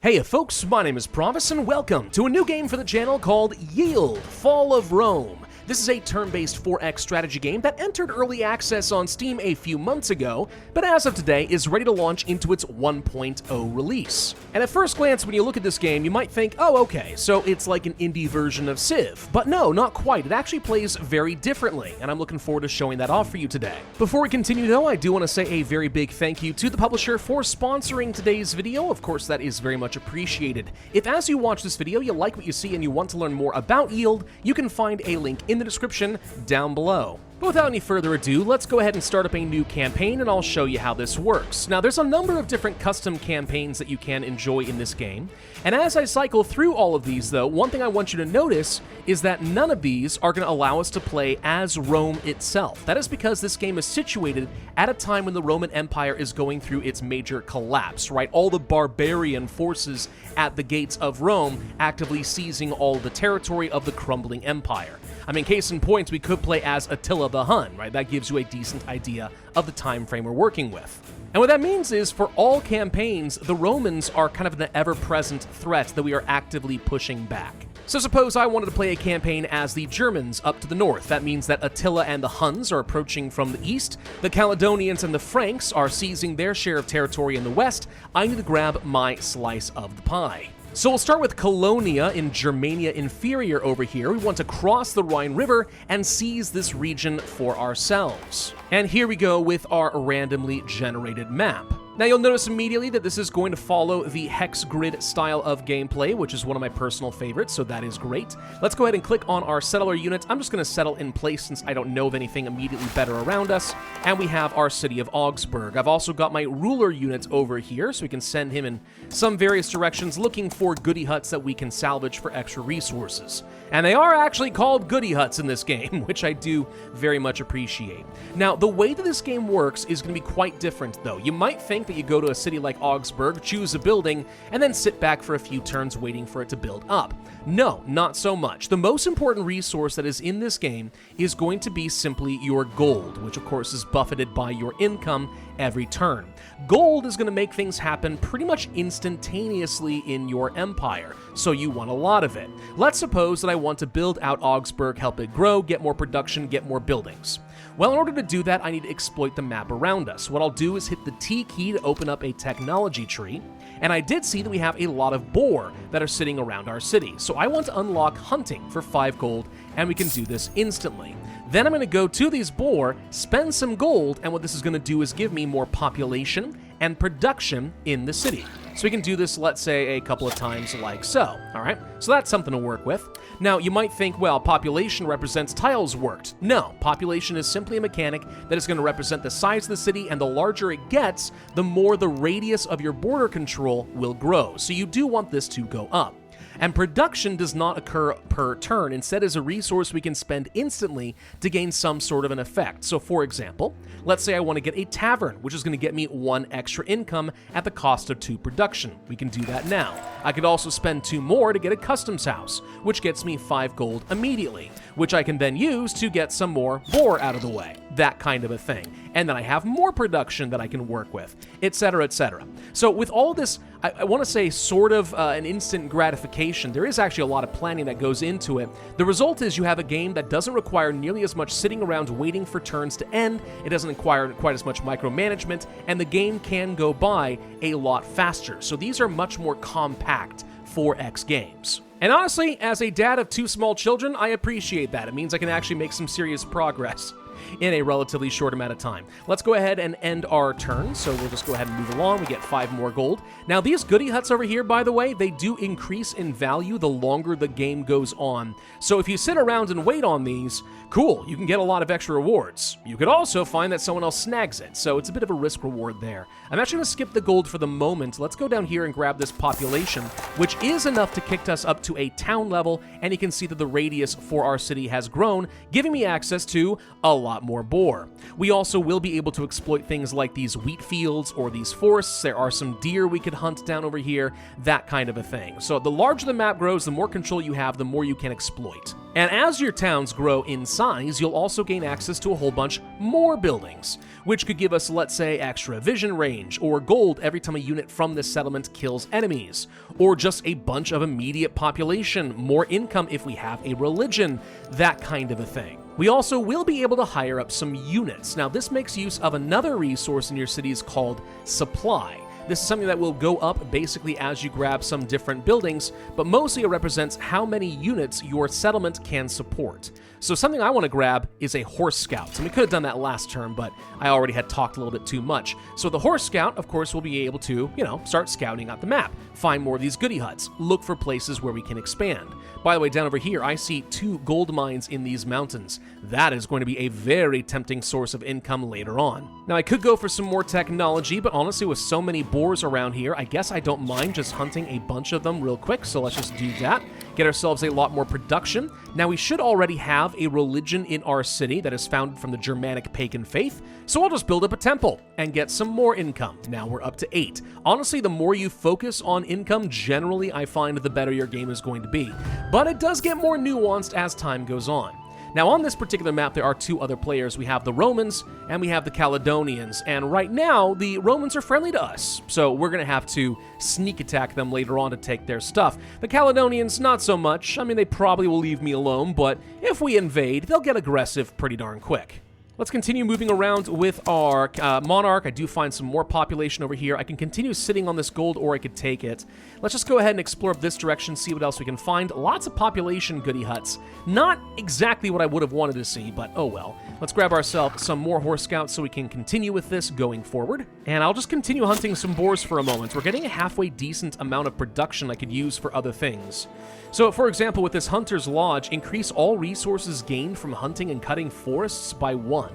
Hey folks, my name is Pravus and welcome to a new game for the channel called Yield, Fall of Rome. This is a turn-based 4X strategy game that entered early access on Steam a few months ago, but as of today is ready to launch into its 1.0 release. And at first glance, when you look at this game, you might think, oh okay, so it's like an indie version of Civ. But no, not quite. It actually plays very differently, and I'm looking forward to showing that off for you today. Before we continue though, I do want to say a very big thank you to the publisher for sponsoring today's video. Of course, that is very much appreciated. If as you watch this video, you like what you see and you want to learn more about Yield, you can find a link in the description down below. But without any further ado, let's go ahead and start up a new campaign and I'll show you how this works. Now, there's a number of different custom campaigns that you can enjoy in this game, and as I cycle through all of these though, one thing I want you to notice is that none of these are going to allow us to play as Rome itself. That is because this game is situated at a time when the Roman Empire is going through its major collapse, right? All the barbarian forces at the gates of Rome actively seizing all the territory of the crumbling empire. I mean, case in point, we could play as Attila the Hun, right? That gives you a decent idea of the time frame we're working with. And what that means is, for all campaigns, the Romans are kind of an ever-present threat that we are actively pushing back. So suppose I wanted to play a campaign as the Germans up to the north. That means that Attila and the Huns are approaching from the east, the Caledonians and the Franks are seizing their share of territory in the west. I need to grab my slice of the pie. So we'll start with Colonia in Germania Inferior over here. We want to cross the Rhine River and seize this region for ourselves. And here we go with our randomly generated map. Now you'll notice immediately that this is going to follow the hex grid style of gameplay, which is one of my personal favorites, so that is great. Let's go ahead and click on our settler unit. I'm just going to settle in place since I don't know of anything immediately better around us. And we have our city of Augsburg. I've also got my ruler unit over here, so we can send him in some various directions looking for goody huts that we can salvage for extra resources. And they are actually called goody huts in this game, which I do very much appreciate. Now, the way that this game works is going to be quite different, though. You might think that you go to a city like Augsburg, choose a building, and then sit back for a few turns waiting for it to build up. No, not so much. The most important resource that is in this game is going to be simply your gold, which of course is buffeted by your income every turn. Gold is going to make things happen pretty much instantaneously in your empire, so you want a lot of it. Let's suppose that I want to build out Augsburg, help it grow, get more production, get more buildings. Well, in order to do that, I need to exploit the map around us. What I'll do is hit the T key to open up a technology tree, and I did see that we have a lot of boar that are sitting around our city. So I want to unlock hunting for 5 gold, and we can do this instantly. Then I'm going to go to these boar, spend some gold, and what this is going to do is give me more population and production in the city. So we can do this, let's say, a couple of times like so, all right? So that's something to work with. Now, you might think, well, population represents tiles worked. No, population is simply a mechanic that is going to represent the size of the city, and the larger it gets, the more the radius of your border control will grow. So you do want this to go up. And production does not occur per turn. Instead, is a resource we can spend instantly to gain some sort of an effect. So for example, let's say I want to get a tavern, which is going to get me 1 extra income at the cost of 2 production. We can do that now. I could also spend 2 more to get a customs house, which gets me 5 gold immediately, which I can then use to get some more boar out of the way. That kind of a thing. And then I have more production that I can work with, etc., etc. So with all this, I want to say sort of an instant gratification. There is actually a lot of planning that goes into it. The result is you have a game that doesn't require nearly as much sitting around waiting for turns to end. It doesn't require quite as much micromanagement, and the game can go by a lot faster. So these are much more compact 4X games. And honestly, as a dad of 2 small children, I appreciate that. It means I can actually make some serious progress in a relatively short amount of time. Let's go ahead and end our turn, so we'll just go ahead and move along. We get 5 more gold. Now, these goody huts over here, by the way, they do increase in value the longer the game goes on. So if you sit around and wait on these, cool, you can get a lot of extra rewards. You could also find that someone else snags it, so it's a bit of a risk reward there. I'm actually going to skip the gold for the moment. Let's go down here and grab this population. which is enough to kick us up to a town level, and you can see that the radius for our city has grown, giving me access to a lot more boar. We also will be able to exploit things like these wheat fields or these forests. There are some deer we could hunt down over here, that kind of a thing. So the larger the map grows, the more control you have, the more you can exploit. And as your towns grow in size, you'll also gain access to a whole bunch more buildings, which could give us, let's say, extra vision range, or gold every time a unit from this settlement kills enemies, or just a bunch of immediate population, more income if we have a religion, that kind of a thing. We also will be able to hire up some units. Now, this makes use of another resource in your cities called supply. This is something that will go up basically as you grab some different buildings, but mostly it represents how many units your settlement can support. So something I want to grab is a horse scout. And we could have done that last turn, but I already had talked a little bit too much. So the horse scout, of course, will be able to, start scouting out the map, find more of these goodie huts, look for places where we can expand. By the way, down over here, I see 2 gold mines in these mountains. That is going to be a very tempting source of income later on. Now, I could go for some more technology, but honestly, with so many boars around here, I guess I don't mind just hunting a bunch of them real quick, so let's just do that. Get ourselves a lot more production. Now, we should already have a religion in our city that is founded from the Germanic pagan faith, so I'll just build up a temple and get some more income. Now we're up to 8. Honestly, the more you focus on income, generally I find the better your game is going to be, but it does get more nuanced as time goes on. Now, on this particular map, there are 2 other players. We have the Romans and we have the Caledonians, and right now, the Romans are friendly to us, so we're going to have to sneak attack them later on to take their stuff. The Caledonians, not so much. I mean, they probably will leave me alone, but if we invade, they'll get aggressive pretty darn quick. Let's continue moving around with our monarch. I do find some more population over here. I can continue sitting on this gold, or I could take it. Let's just go ahead and explore up this direction, see what else we can find. Lots of population goodie huts. Not exactly what I would have wanted to see, but oh well. Let's grab ourselves some more horse scouts so we can continue with this going forward. And I'll just continue hunting some boars for a moment. We're getting a halfway decent amount of production I could use for other things. So, for example, with this Hunter's Lodge, increase all resources gained from hunting and cutting forests by 1.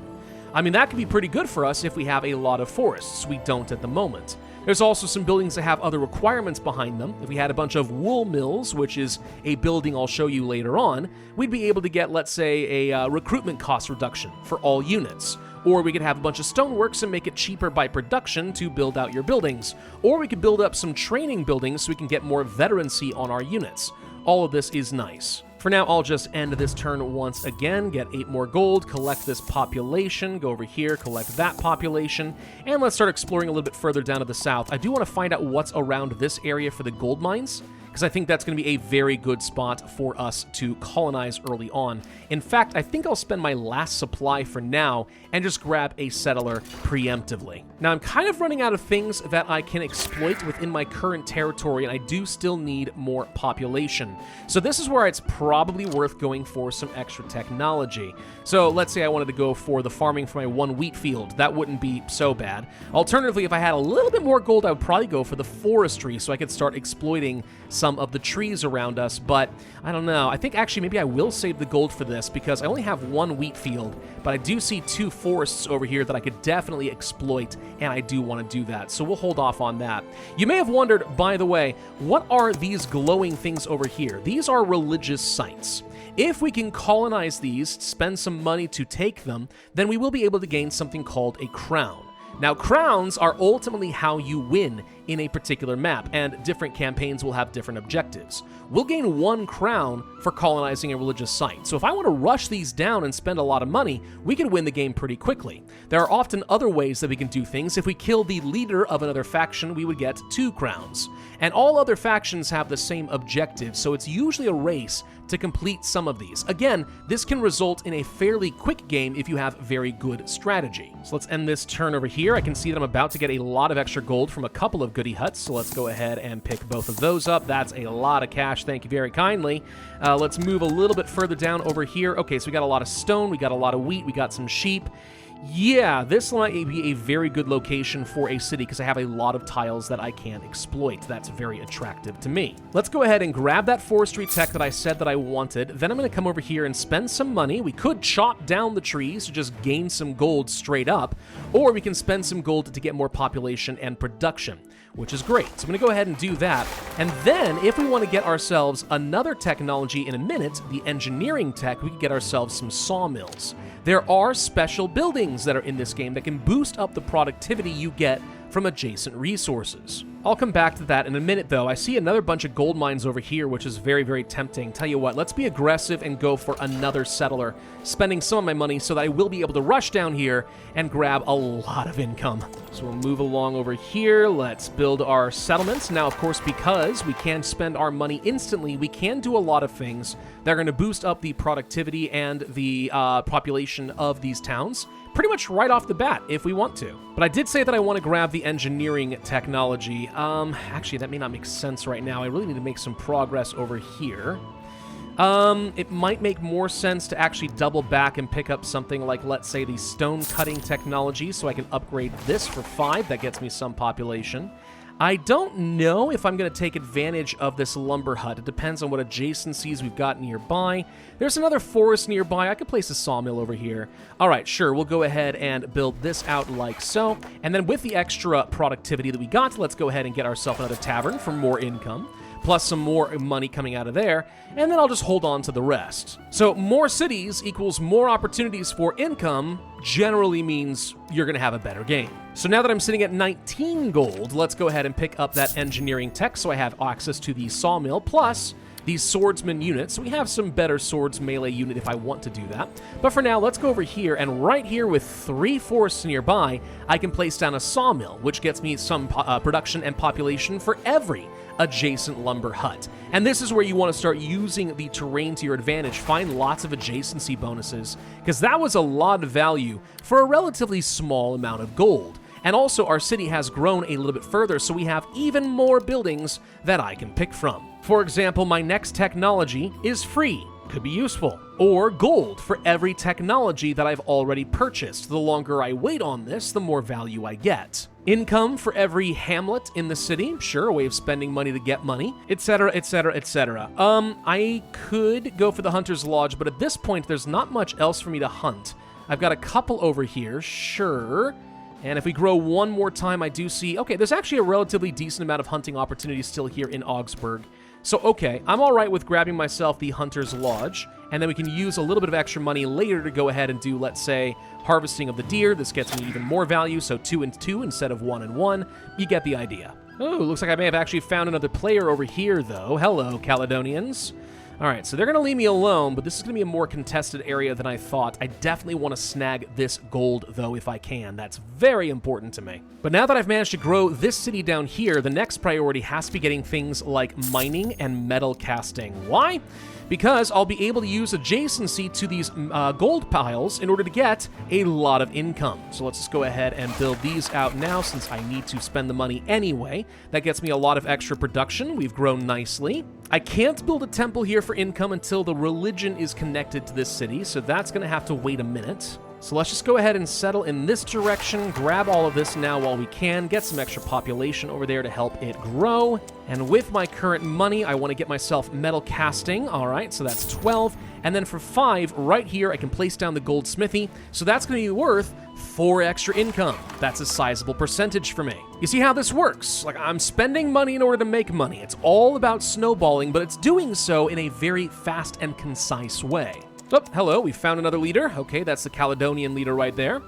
I mean, that could be pretty good for us if we have a lot of forests. We don't at the moment. There's also some buildings that have other requirements behind them. If we had a bunch of wool mills, which is a building I'll show you later on, we'd be able to get, let's say, a recruitment cost reduction for all units. Or we could have a bunch of stoneworks and make it cheaper by production to build out your buildings. Or we could build up some training buildings so we can get more veterancy on our units. All of this is nice. For now, I'll just end this turn once again, get 8 more gold, collect this population, go over here, collect that population, and let's start exploring a little bit further down to the south. I do want to find out what's around this area for the gold mines, because I think that's going to be a very good spot for us to colonize early on. In fact, I think I'll spend my last supply for now and just grab a settler preemptively. Now, I'm kind of running out of things that I can exploit within my current territory, and I do still need more population. So this is where it's probably worth going for some extra technology. So let's say I wanted to go for the farming for my 1 wheat field. That wouldn't be so bad. Alternatively, if I had a little bit more gold, I would probably go for the forestry so I could start exploiting some of the trees around us, but I don't know. I think actually maybe I will save the gold for this because I only have 1 wheat field, but I do see 2 forests over here that I could definitely exploit, and I do want to do that, so we'll hold off on that. You may have wondered, by the way, what are these glowing things over here? These are religious sites. If we can colonize these, spend some money to take them, then we will be able to gain something called a crown. Now, crowns are ultimately how you win in a particular map, and different campaigns will have different objectives. We'll gain 1 crown for colonizing a religious site, so if I want to rush these down and spend a lot of money, we can win the game pretty quickly. There are often other ways that we can do things. If we kill the leader of another faction, we would get 2 crowns. And all other factions have the same objective, so it's usually a race to complete some of these. Again, this can result in a fairly quick game if you have very good strategy. So let's end this turn over here. I can see that I'm about to get a lot of extra gold from a couple of goodie huts, so let's go ahead and pick both of those up. That's a lot of cash, thank you very kindly. Let's move a little bit further down over here. Okay, so we got a lot of stone, we got a lot of wheat, we got some sheep. Yeah, this might be a very good location for a city because I have a lot of tiles that I can exploit. That's very attractive to me. Let's go ahead and grab that forestry tech that I said that I wanted. Then I'm going to come over here and spend some money. We could chop down the trees to just gain some gold straight up, or we can spend some gold to get more population and production, which is great. So I'm going to go ahead and do that. And then, if we want to get ourselves another technology in a minute, the engineering tech, we can get ourselves some sawmills. There are special buildings that are in this game that can boost up the productivity you get from adjacent resources. I'll come back to that in a minute, though. I see another bunch of gold mines over here, which is very, very tempting. Tell you what, let's be aggressive and go for another settler, spending some of my money so that I will be able to rush down here and grab a lot of income. So we'll move along over here. Let's build our settlements. Now, of course, because we can spend our money instantly, we can do a lot of things that are going to boost up the productivity and the population of these towns pretty much right off the bat if we want to. But I did say that I want to grab the engineering technology. Actually, that may not make sense right now. I really need to make some progress over here. It might make more sense to actually double back and pick up something like, let's say, the stone cutting technology, so I can upgrade this for 5. That gets me some population. I don't know if I'm going to take advantage of this lumber hut. It depends on what adjacencies we've got nearby. There's another forest nearby. I could place a sawmill over here. All right, sure, we'll go ahead and build this out like so. And then with the extra productivity that we got, let's go ahead and get ourselves another tavern for more income, plus some more money coming out of there, and then I'll just hold on to the rest. So more cities equals more opportunities for income generally means you're going to have a better game. So now that I'm sitting at 19 gold, let's go ahead and pick up that engineering tech so I have access to the sawmill, plus these swordsman units. So we have some better swords melee unit if I want to do that. But for now, let's go over here, and right here with 3 forests nearby, I can place down a sawmill, which gets me some production and population for every adjacent lumber hut. And this is where you want to start using the terrain to your advantage. Find lots of adjacency bonuses, because that was a lot of value for a relatively small amount of gold. And also, our city has grown a little bit further, so we have even more buildings that I can pick from. For example, my next technology is free. Could be useful. Or gold for every technology that I've already purchased. The longer I wait on this, the more value I get. Income for every hamlet in the city. Sure, a way of spending money to get money, etc., etc., etc. I could go for the Hunter's Lodge, but at this point, there's not much else for me to hunt. I've got a couple over here, sure. And if we grow one more time, I do see, okay, there's actually a relatively decent amount of hunting opportunities still here in Augsburg. So, okay, I'm all right with grabbing myself the Hunter's Lodge, and then we can use a little bit of extra money later to go ahead and do, let's say, harvesting of the deer. This gets me even more value, so 2 and 2 instead of 1 and 1. You get the idea. Oh, looks like I may have actually found another player over here, though. Hello, Caledonians. All right, so they're going to leave me alone, but this is going to be a more contested area than I thought. I definitely want to snag this gold, though, if I can. That's very important to me. But now that I've managed to grow this city down here, the next priority has to be getting things like mining and metal casting. Why? Because I'll be able to use adjacency to these gold piles in order to get a lot of income. So let's just go ahead and build these out now since I need to spend the money anyway. That gets me a lot of extra production. We've grown nicely. I can't build a temple here for income until the religion is connected to this city, so that's going to have to wait a minute. So let's just go ahead and settle in this direction, grab all of this now while we can, get some extra population over there to help it grow. And with my current money, I want to get myself metal casting. All right, so that's 12. And then for 5, right here, I can place down the goldsmithy. So that's going to be worth 4 extra income. That's a sizable percentage for me. You see how this works? Like, I'm spending money in order to make money. It's all about snowballing, but it's doing so in a very fast and concise way. Oh, hello, we found another leader. Okay, that's the Caledonian leader right there.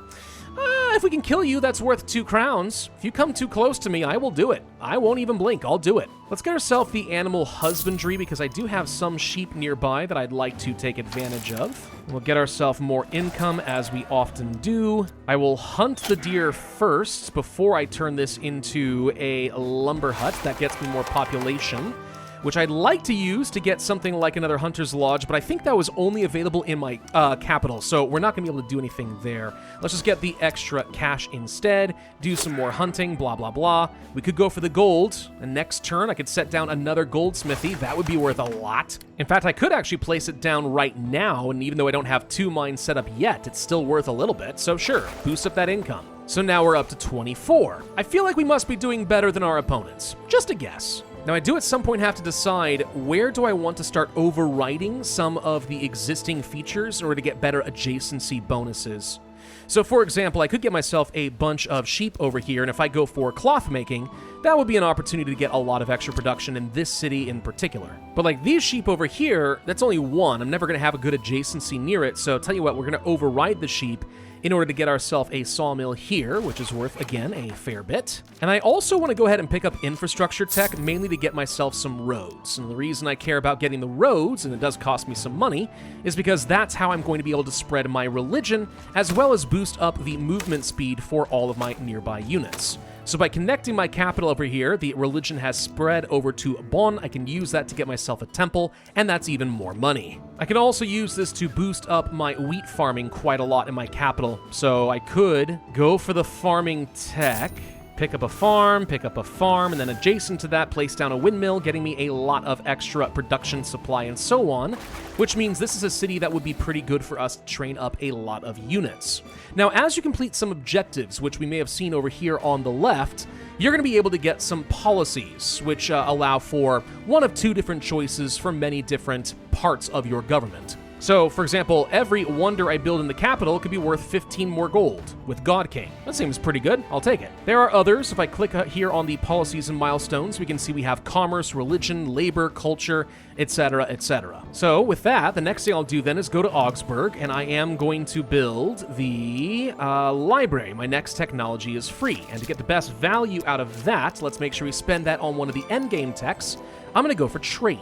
If we can kill you, that's worth 2 crowns. If you come too close to me, I will do it. I won't even blink, I'll do it. Let's get ourselves the animal husbandry, because I do have some sheep nearby that I'd like to take advantage of. We'll get ourselves more income, as we often do. I will hunt the deer first before I turn this into a lumber hut. That gets me more population, which I'd like to use to get something like another Hunter's Lodge, but I think that was only available in my capital, so we're not going to be able to do anything there. Let's just get the extra cash instead, do some more hunting, blah, blah, blah. We could go for the gold, and next turn I could set down another goldsmithy. That would be worth a lot. In fact, I could actually place it down right now, and even though I don't have 2 mines set up yet, it's still worth a little bit, so sure, boost up that income. So now we're up to 24. I feel like we must be doing better than our opponents. Just a guess. Now, I do at some point have to decide where do I want to start overriding some of the existing features in order to get better adjacency bonuses. So, for example, I could get myself a bunch of sheep over here, and if I go for cloth making, that would be an opportunity to get a lot of extra production in this city in particular. But like these sheep over here, that's only one. I'm never going to have a good adjacency near it, so tell you what, we're going to override the sheep in order to get ourselves a sawmill here, which is worth, again, a fair bit. And I also want to go ahead and pick up infrastructure tech, mainly to get myself some roads. And the reason I care about getting the roads, and it does cost me some money, is because that's how I'm going to be able to spread my religion, as well as boost up the movement speed for all of my nearby units. So by connecting my capital over here, the religion has spread over to Bonn. I can use that to get myself a temple, and that's even more money. I can also use this to boost up my wheat farming quite a lot in my capital. So I could go for the farming tech, pick up a farm, and then adjacent to that, place down a windmill, getting me a lot of extra production supply and so on, which means this is a city that would be pretty good for us to train up a lot of units. Now, as you complete some objectives, which we may have seen over here on the left, you're going to be able to get some policies, which allow for one of two different choices for many different parts of your government. So, for example, every wonder I build in the capital could be worth 15 more gold with God King. That seems pretty good. I'll take it. There are others. If I click here on the policies and milestones, we can see we have commerce, religion, labor, culture, etc., etc. So, with that, the next thing I'll do then is go to Augsburg, and I am going to build the library. My next technology is free, and to get the best value out of that, let's make sure we spend that on one of the endgame techs. I'm going to go for trade.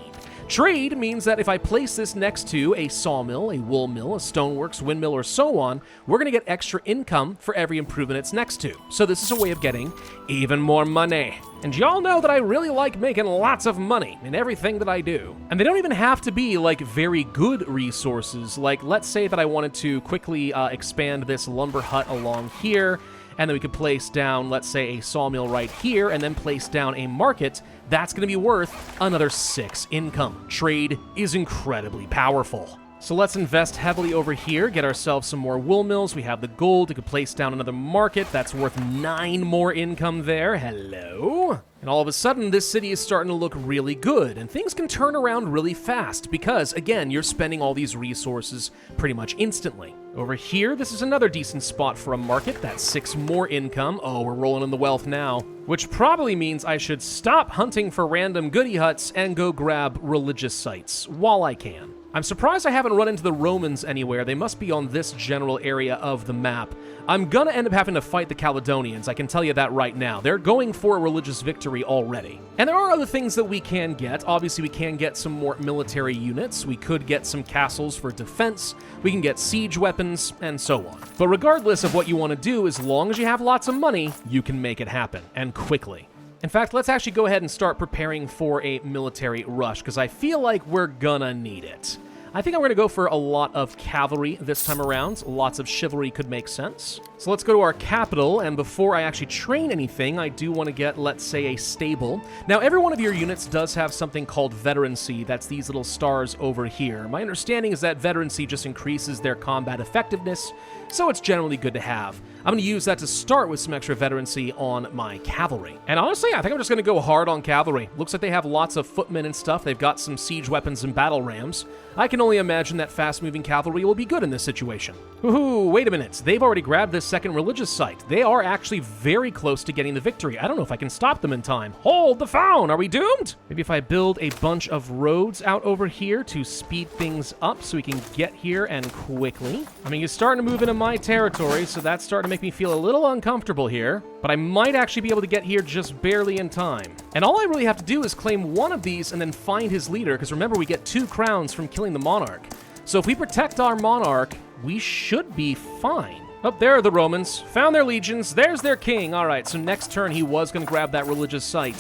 Trade means that if I place this next to a sawmill, a wool mill, a stoneworks, windmill, or so on, we're going to get extra income for every improvement it's next to. So this is a way of getting even more money. And y'all know that I really like making lots of money in everything that I do. And they don't even have to be like very good resources. Like let's say that I wanted to quickly expand this lumber hut along here, and then we could place down, let's say, a sawmill right here, and then place down a market. That's going to be worth another 6 income. Trade is incredibly powerful. So let's invest heavily over here, get ourselves some more wool mills. We have the gold. We could place down another market. That's worth 9 more income there. Hello? And all of a sudden, this city is starting to look really good, and things can turn around really fast because, again, you're spending all these resources pretty much instantly. Over here, this is another decent spot for a market. That's 6 more income. Oh, we're rolling in the wealth now. Which probably means I should stop hunting for random goodie huts and go grab religious sites while I can. I'm surprised I haven't run into the Romans anywhere. They must be on this general area of the map. I'm gonna end up having to fight the Caledonians, I can tell you that right now. They're going for a religious victory already. And there are other things that we can get. Obviously, we can get some more military units. We could get some castles for defense. We can get siege weapons, and so on. But regardless of what you want to do, as long as you have lots of money, you can make it happen, and quickly. In fact, let's actually go ahead and start preparing for a military rush, because I feel like we're gonna need it. I think I'm going to go for a lot of cavalry this time around. Lots of chivalry could make sense. So let's go to our capital, and before I actually train anything, I do want to get, let's say, a stable. Now, every one of your units does have something called veterancy. That's these little stars over here. My understanding is that veterancy just increases their combat effectiveness, so it's generally good to have. I'm going to use that to start with some extra veterancy on my cavalry. And honestly, I think I'm just going to go hard on cavalry. Looks like they have lots of footmen and stuff. They've got some siege weapons and battle rams. I can only imagine that fast-moving cavalry will be good in this situation. Woohoo, wait a minute. They've already grabbed this second religious site. They are actually very close to getting the victory. I don't know if I can stop them in time. Hold the phone! Are we doomed? Maybe if I build a bunch of roads out over here to speed things up so we can get here and quickly. I mean, you're starting to move into my territory, so that's starting to make me feel a little uncomfortable here. But I might actually be able to get here just barely in time. And all I really have to do is claim one of these and then find his leader, because remember, we get 2 crowns from killing the monarch. So if we protect our monarch, we should be fine. Oh, there are the Romans. Found their legions. There's their king. All right, so next turn he was going to grab that religious site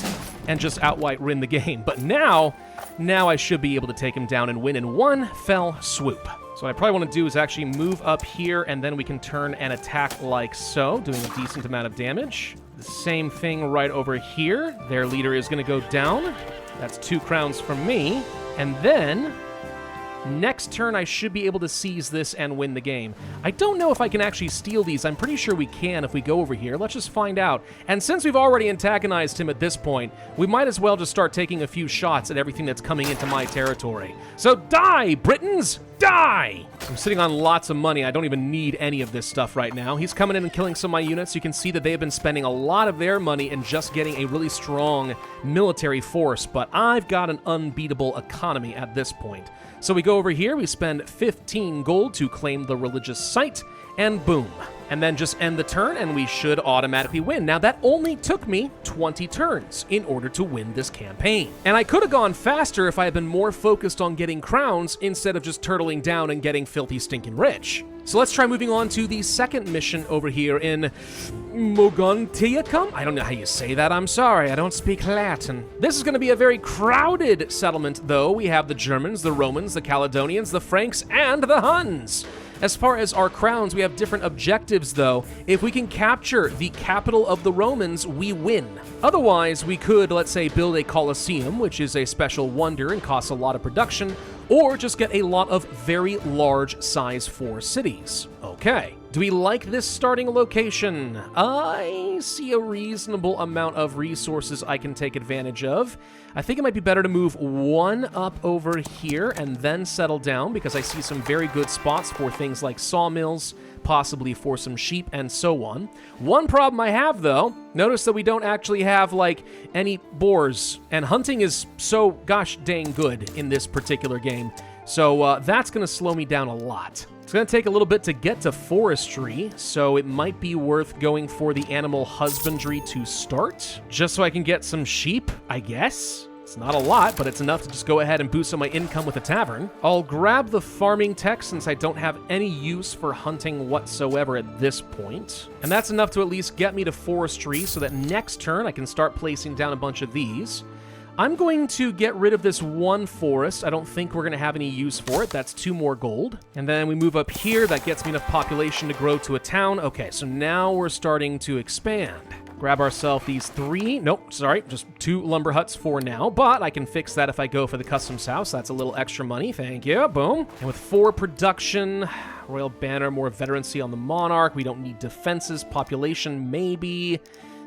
and just outright win the game. But now I should be able to take him down and win in one fell swoop. So what I probably want to do is actually move up here, and then we can turn and attack like so, doing a decent amount of damage. The same thing right over here. Their leader is going to go down. That's 2 crowns from me. And then Next turn, I should be able to seize this and win the game. I don't know if I can actually steal these. I'm pretty sure we can if we go over here. Let's just find out. And since we've already antagonized him at this point, we might as well just start taking a few shots at everything that's coming into my territory. So die, Britons! Die! I'm sitting on lots of money. I don't even need any of this stuff right now. He's coming in and killing some of my units. You can see that they've been spending a lot of their money in just getting a really strong military force, but I've got an unbeatable economy at this point. So we go over here, we spend 15 gold to claim the religious site, and boom. And then just end the turn, and we should automatically win. Now, that only took me 20 turns in order to win this campaign. And I could have gone faster if I had been more focused on getting crowns instead of just turtling down and getting filthy stinking rich. So let's try moving on to the second mission over here in Mogontiacum? I don't know how you say that, I'm sorry, I don't speak Latin. This is going to be a very crowded settlement, though. We have the Germans, the Romans, the Caledonians, the Franks, and the Huns. As far as our crowns, we have different objectives, though. If we can capture the capital of the Romans, we win. Otherwise, we could, let's say, build a Colosseum, which is a special wonder and costs a lot of production, or just get a lot of very large size 4 cities. Okay. Do we like this starting location? I see a reasonable amount of resources I can take advantage of. I think it might be better to move one up over here and then settle down, because I see some very good spots for things like sawmills, possibly for some sheep, and so on. One problem I have, though, notice that we don't actually have, like, any boars, and hunting is so gosh dang good in this particular game, so that's going to slow me down a lot. It's going to take a little bit to get to forestry, so it might be worth going for the animal husbandry to start, just so I can get some sheep, I guess. It's not a lot, but it's enough to just go ahead and boost up my income with a tavern. I'll grab the farming tech since I don't have any use for hunting whatsoever at this point. And that's enough to at least get me to forestry so that next turn I can start placing down a bunch of these. I'm going to get rid of this one forest. I don't think we're going to have any use for it. That's 2 more gold. And then we move up here. That gets me enough population to grow to a town. Okay, so now we're starting to expand. Grab ourselves these 3, nope, sorry, just 2 lumber huts for now, but I can fix that if I go for the customs house. That's a little extra money, thank you, boom. And with 4 production, royal banner, more veterancy on the monarch. We don't need defenses, population, maybe.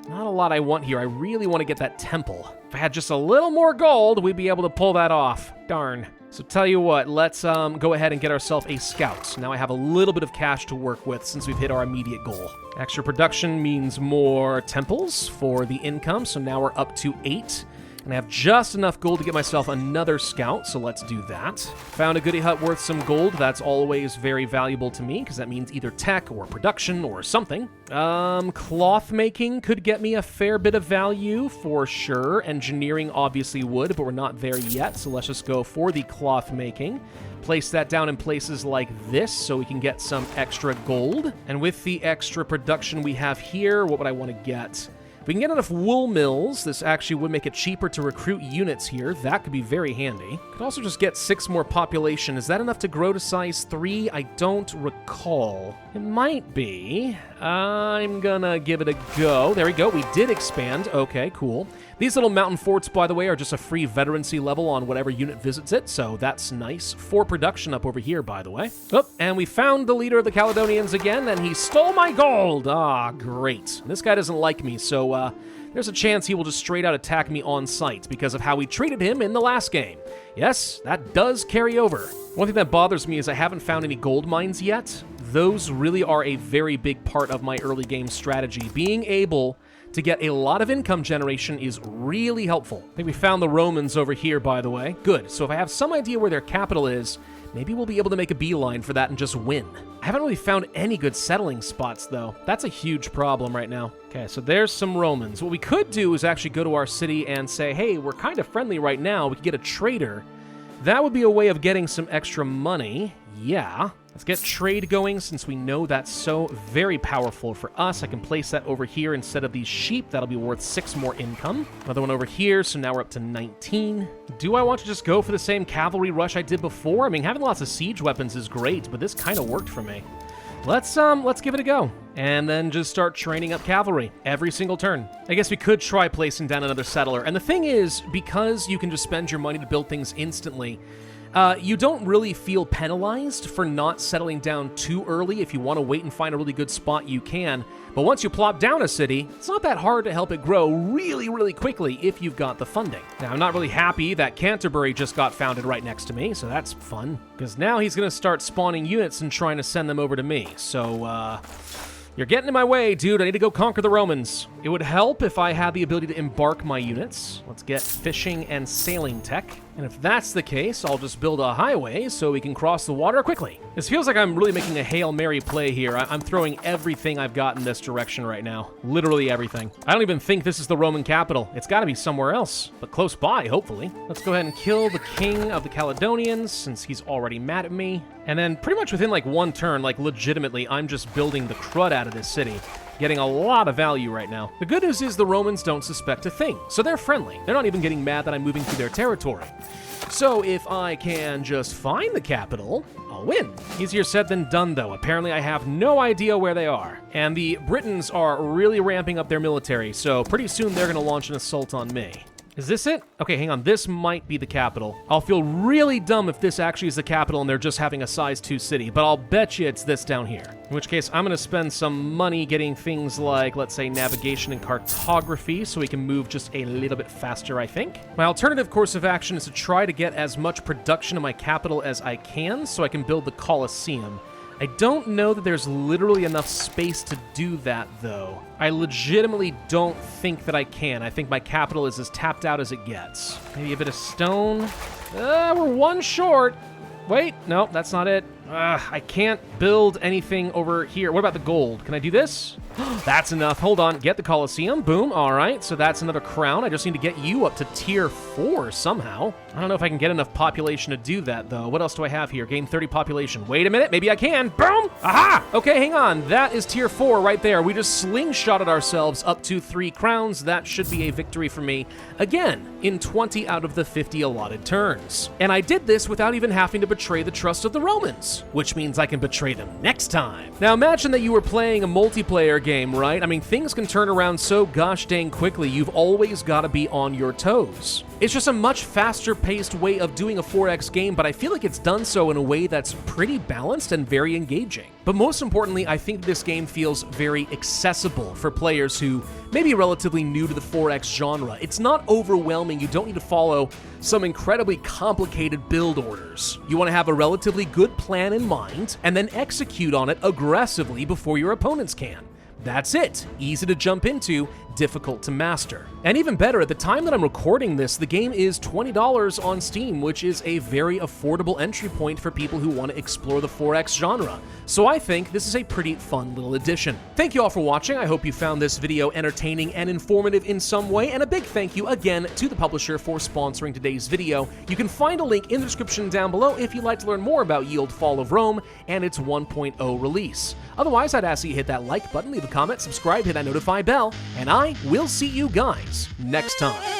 Not a lot I want here. I really want to get that temple. If I had just a little more gold, we'd be able to pull that off. Darn. So tell you what, let's go ahead and get ourselves a scout. Now I have a little bit of cash to work with since we've hit our immediate goal. Extra production means more temples for the income, so now we're up to 8. And I have just enough gold to get myself another scout, so let's do that. Found a goodie hut worth some gold. That's always very valuable to me, because that means either tech or production or something. Cloth making could get me a fair bit of value for sure. Engineering obviously would, but we're not there yet, so let's just go for the cloth making. Place that down in places like this so we can get some extra gold. And with the extra production we have here, what would I want to get? If we can get enough wool mills, this actually would make it cheaper to recruit units here. That could be very handy. Could also just get 6 more population. Is that enough to grow to size 3? I don't recall. It might be. I'm gonna give it a go. There we go. We did expand. Okay, cool. These little mountain forts, by the way, are just a free veterancy level on whatever unit visits it, so that's nice. 4 production up over here, by the way. Oh, and we found the leader of the Caledonians again, and he stole my gold! Ah, great. This guy doesn't like me, so there's a chance he will just straight out attack me on sight because of how we treated him in the last game. Yes, that does carry over. One thing that bothers me is I haven't found any gold mines yet. Those really are a very big part of my early game strategy. Being able to get a lot of income generation is really helpful. I think we found the Romans over here, by the way. Good. So if I have some idea where their capital is, maybe we'll be able to make a beeline for that and just win. I haven't really found any good settling spots, though. That's a huge problem right now. Okay, so there's some Romans. What we could do is actually go to our city and say, hey, we're kind of friendly right now. We could get a trader. That would be a way of getting some extra money. Yeah. Let's get trade going since we know that's so very powerful for us. I can place that over here instead of these sheep. That'll be worth 6 more income. Another one over here, so now we're up to 19. Do I want to just go for the same cavalry rush I did before? I mean, having lots of siege weapons is great, but this kind of worked for me. Let's give it a go. And then just start training up cavalry every single turn. I guess we could try placing down another settler. And the thing is, because you can just spend your money to build things instantly, You don't really feel penalized for not settling down too early. If you want to wait and find a really good spot, you can. But once you plop down a city, it's not that hard to help it grow really, really quickly if you've got the funding. Now, I'm not really happy that Canterbury just got founded right next to me, so that's fun. Because now he's going to start spawning units and trying to send them over to me. So, you're getting in my way, dude. I need to go conquer the Romans. It would help if I had the ability to embark my units. Let's get fishing and sailing tech. And if that's the case, I'll just build a highway so we can cross the water quickly. This feels like I'm really making a Hail Mary play here. I'm throwing everything I've got in this direction right now. Literally everything. I don't even think this is the Roman capital. It's got to be somewhere else, but close by, hopefully. Let's go ahead and kill the king of the Caledonians since he's already mad at me. And then pretty much within like one turn, like legitimately, I'm just building the crud out of this city. Getting a lot of value right now. The good news is the Romans don't suspect a thing, so they're friendly. They're not even getting mad that I'm moving through their territory. So if I can just find the capital, I'll win. Easier said than done, though. Apparently I have no idea where they are. And the Britons are really ramping up their military, so pretty soon they're gonna launch an assault on me. Is this it? Okay, hang on. This might be the capital. I'll feel really dumb if this actually is the capital and they're just having a size 2 city, but I'll bet you it's this down here. In which case, I'm going to spend some money getting things like, let's say, navigation and cartography so we can move just a little bit faster, I think. My alternative course of action is to try to get as much production in my capital as I can so I can build the Colosseum. I don't know that there's literally enough space to do that, though. I legitimately don't think that I can. I think my capital is as tapped out as it gets. Maybe a bit of stone. We're one short. Wait, no, that's not it. I can't build anything over here. What about the gold? Can I do this? That's enough. Hold on. Get the Colosseum. Boom. All right. So that's another crown. I just need to get you up to tier 4 somehow. I don't know if I can get enough population to do that, though. What else do I have here? Gain 30 population. Wait a minute. Maybe I can. Boom. Aha. Okay, hang on. That is tier 4 right there. We just slingshotted ourselves up to 3 crowns. That should be a victory for me. Again, in 20 out of the 50 allotted turns. And I did this without even having to betray the trust of the Romans, which means I can betray them next time. Now imagine that you were playing a multiplayer game, right? I mean, things can turn around so gosh dang quickly, you've always got to be on your toes. It's just a much faster paced way of doing a 4X game, but I feel like it's done so in a way that's pretty balanced and very engaging. But most importantly, I think this game feels very accessible for players who may be relatively new to the 4X genre. It's not overwhelming. You don't need to follow some incredibly complicated build orders. You want to have a relatively good plan in mind and then execute on it aggressively before your opponents can. That's it. Easy to jump into, difficult to master. And even better, at the time that I'm recording this, the game is $20 on Steam, which is a very affordable entry point for people who want to explore the 4X genre. So I think this is a pretty fun little addition. Thank you all for watching. I hope you found this video entertaining and informative in some way, and a big thank you again to the publisher for sponsoring today's video. You can find a link in the description down below if you'd like to learn more about Yield Fall of Rome and its 1.0 release. Otherwise, I'd ask you to hit that like button, leave a comment, subscribe, hit that notify bell, and I will see you guys next time.